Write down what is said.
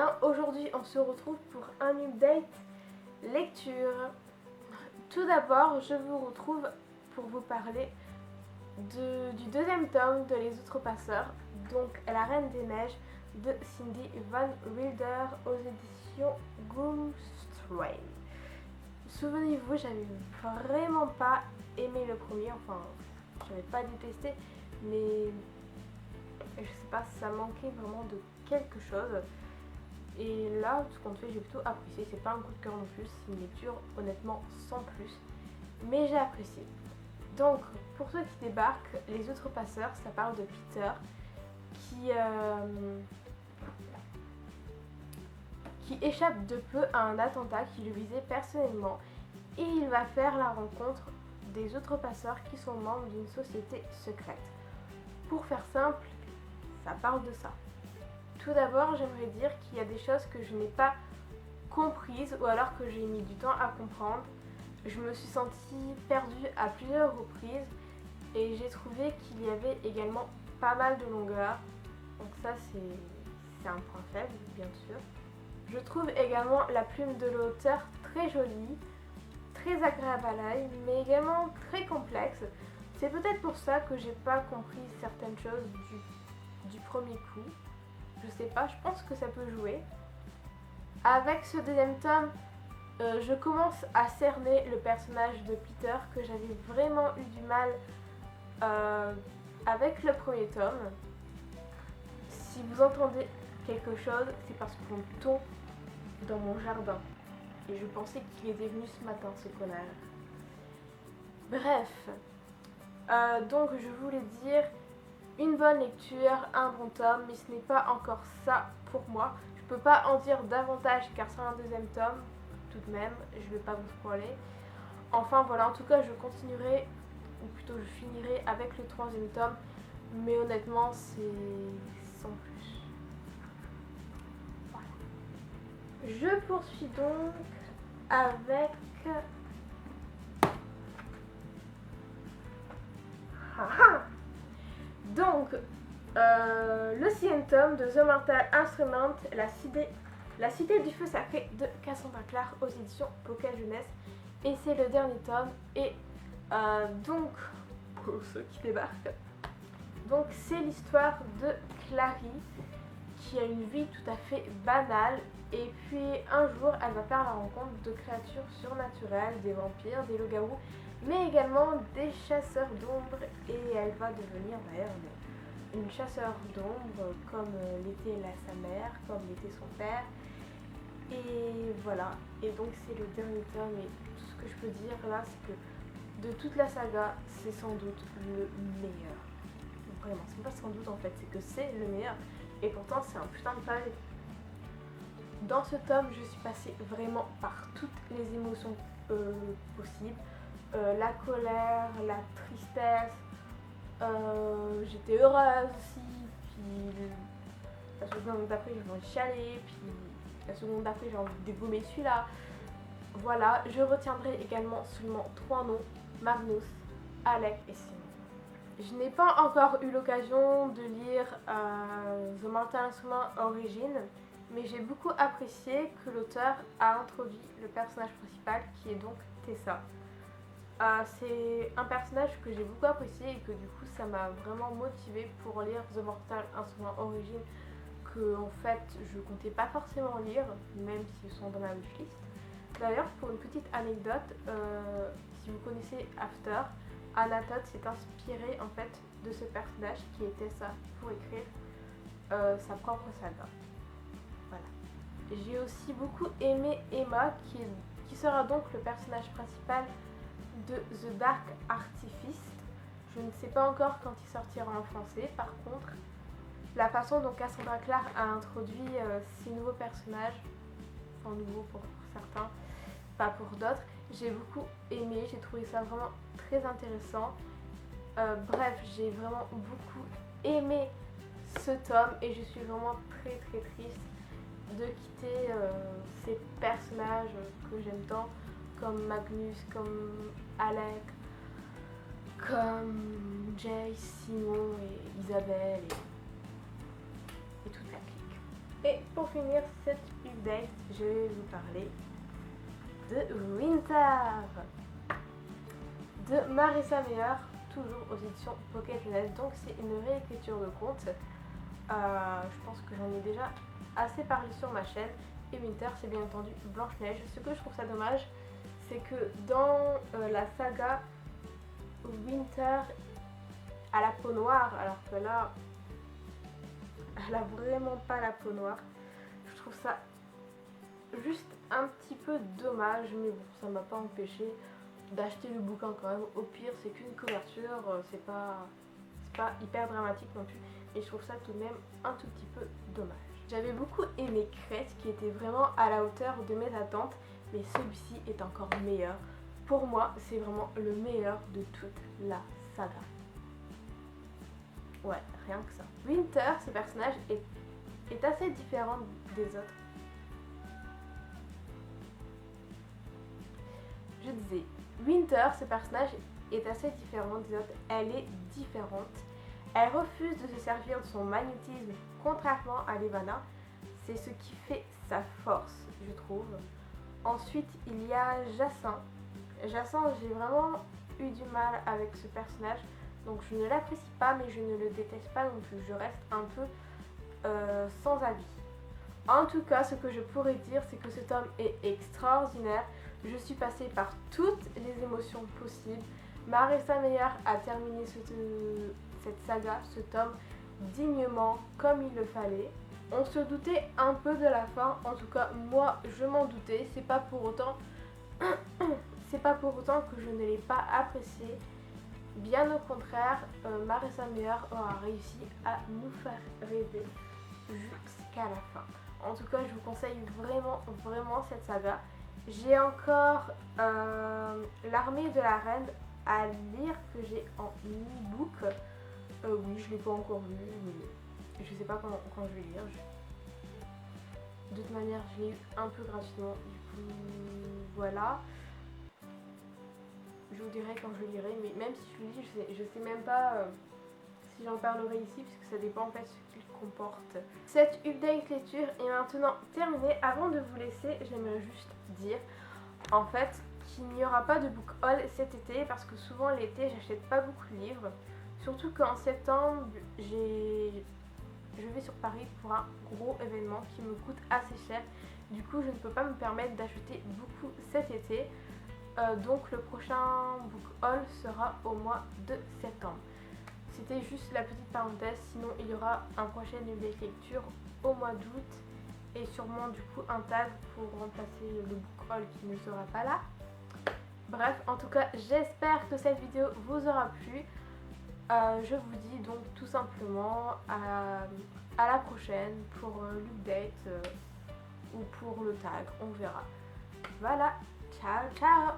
bien, aujourd'hui on se retrouve pour un update lecture. Tout d'abord, je vous retrouve pour vous parler du deuxième tome de Les Outrepasseurs, donc La Reine des Neiges de Cindy Van Wilder aux éditions Goomstrain. Souvenez-vous, j'avais vraiment pas aimé le premier, enfin, j'avais pas détesté, mais je sais pas, ça manquait vraiment de quelque chose. Et là, tout compte fait, j'ai plutôt apprécié. C'est pas un coup de cœur non plus, c'est une lecture honnêtement sans plus, mais j'ai apprécié. Donc, pour ceux qui débarquent, Les Outrepasseurs, ça parle de Peter qui échappe de peu à un attentat qui le visait personnellement, et il va faire la rencontre des outrepasseurs qui sont membres d'une société secrète. Pour faire simple, ça parle de ça. Tout d'abord, j'aimerais dire qu'il y a des choses que je n'ai pas comprises ou alors que j'ai mis du temps à comprendre. Je me suis sentie perdue à plusieurs reprises et j'ai trouvé qu'il y avait également pas mal de longueur. Donc ça, c'est un point faible, bien sûr. Je trouve également la plume de l'auteur très jolie, très agréable à l'œil, mais également très complexe. C'est peut-être pour ça que j'ai pas compris certaines choses du premier coup. Je sais pas, je pense que ça peut jouer. Avec ce deuxième tome, je commence à cerner le personnage de Peter que j'avais vraiment eu du mal avec le premier tome. Si vous entendez quelque chose, c'est parce qu'on tombe dans mon jardin. Et je pensais qu'il était venu ce matin, ce connard. Bref, donc je voulais dire une bonne lecture, un bon tome, mais ce n'est pas encore ça pour moi. Je peux pas en dire davantage car c'est un deuxième tome, tout de même, je vais pas vous spoiler. Enfin voilà, en tout cas je continuerai, ou plutôt je finirai avec le troisième tome, mais honnêtement c'est sans plus. Voilà. Je poursuis donc avec donc le sixième tome de The Mortal Instrument, la cité du feu sacré de Cassandra Clare aux éditions Pocket Jeunesse, et c'est le dernier tome. Et donc pour ceux qui débarquent, donc c'est l'histoire de Clary qui a une vie tout à fait banale, et puis un jour elle va faire la rencontre de créatures surnaturelles, des vampires, des loups-garous, mais également des chasseurs d'ombre, et elle va devenir d'ailleurs une chasseur d'ombre comme l'était sa mère, comme l'était son père. Et voilà, et donc c'est le dernier tome, et tout ce que je peux dire là, c'est que de toute la saga, c'est sans doute le meilleur. Donc vraiment, c'est pas sans doute en fait, c'est que c'est le meilleur, et pourtant c'est un putain de pavé. Dans ce tome, je suis passée vraiment par toutes les émotions possibles. La colère, la tristesse, j'étais heureuse aussi, puis la seconde d'après j'ai envie de chialer, puis la seconde d'après j'ai envie de dégommer celui-là. Voilà, je retiendrai également seulement 3 noms: Magnus, Alec et Simon. Je n'ai pas encore eu l'occasion de lire The Mortal Instrument Origins, mais j'ai beaucoup apprécié que l'auteur a introduit le personnage principal qui est donc Tessa. C'est un personnage que j'ai beaucoup apprécié et que du coup ça m'a vraiment motivée pour lire The Mortal Instrument Origins, que en fait je comptais pas forcément lire, même s'ils sont dans ma wishlist. D'ailleurs, pour une petite anecdote, si vous connaissez After, Anna Todd s'est inspirée en fait de ce personnage qui était ça pour écrire sa propre saga. Voilà. J'ai aussi beaucoup aimé Emma qui sera donc le personnage principal de The Dark Artifice. Je ne sais pas encore quand il sortira en français. Par contre, la façon dont Cassandra Clare a introduit ces nouveaux personnages, enfin nouveaux pour certains, pas pour d'autres, j'ai beaucoup aimé, j'ai trouvé ça vraiment très intéressant. Bref, j'ai vraiment beaucoup aimé ce tome et je suis vraiment très très triste de quitter ces personnages que j'aime tant, comme Magnus, comme Alec, comme Jay, Simon et Isabelle et toute la clique. Et pour finir cette update, je vais vous parler de Winter de Marissa Meyer, toujours aux éditions Pocket Net. Donc c'est une réécriture de conte. Je pense que j'en ai déjà assez parlé sur ma chaîne. Et Winter, c'est bien entendu Blanche-Neige. Ce que je trouve ça dommage, c'est que dans la saga, Winter a la peau noire, alors que là, elle a vraiment pas la peau noire. Je trouve ça juste un petit peu dommage, mais bon, ça m'a pas empêché d'acheter le bouquin quand même. Au pire, c'est qu'une couverture, c'est pas hyper dramatique non plus, et je trouve ça tout de même un tout petit peu dommage. J'avais beaucoup aimé Crête, qui était vraiment à la hauteur de mes attentes, mais celui-ci est encore meilleur. Pour moi, c'est vraiment le meilleur de toute la saga. Ouais, rien que ça. Winter, ce personnage est assez différent des autres. Je disais, Winter, ce personnage est assez différent des autres. Elle est différente. Elle refuse de se servir de son magnétisme, contrairement à Levana. C'est ce qui fait sa force, je trouve. Ensuite, il y a Jacin. Jacin, j'ai vraiment eu du mal avec ce personnage. Donc je ne l'apprécie pas, mais je ne le déteste pas non plus. Je reste un peu sans avis. En tout cas, ce que je pourrais dire, c'est que ce tome est extraordinaire. Je suis passée par toutes les émotions possibles. Marissa Meyer a terminé cette saga, ce tome, dignement, comme il le fallait. On se doutait un peu de la fin, en tout cas moi je m'en doutais. C'est pas pour autant que je ne l'ai pas apprécié. Bien au contraire, Marissa Meyer aura réussi à nous faire rêver jusqu'à la fin. En tout cas, je vous conseille vraiment cette saga. J'ai encore l'Armée de la Reine à lire, que j'ai en e-book. Oui, je ne l'ai pas encore lu, mais je sais pas quand je vais lire. De toute manière, je l'ai eu un peu gratuitement. Du coup, voilà. Je vous dirai quand je le lirai, mais même si je le lis, je sais même pas si j'en parlerai ici, puisque ça dépend en fait ce qu'il comporte. Cette update lecture est maintenant terminée. Avant de vous laisser, j'aimerais juste dire en fait qu'il n'y aura pas de book haul cet été, parce que souvent l'été j'achète pas beaucoup de livres, surtout qu'en septembre je vais sur Paris pour un gros événement qui me coûte assez cher. Du coup, je ne peux pas me permettre d'acheter beaucoup cet été. Donc le prochain book haul sera au mois de septembre. C'était juste la petite parenthèse, sinon il y aura un prochain update lecture au mois d'août et sûrement du coup un tag pour remplacer le book haul qui ne sera pas là. Bref, en tout cas j'espère que cette vidéo vous aura plu. Je vous dis donc tout simplement à la prochaine pour l'update ou pour le tag, on verra. Voilà, ciao ciao.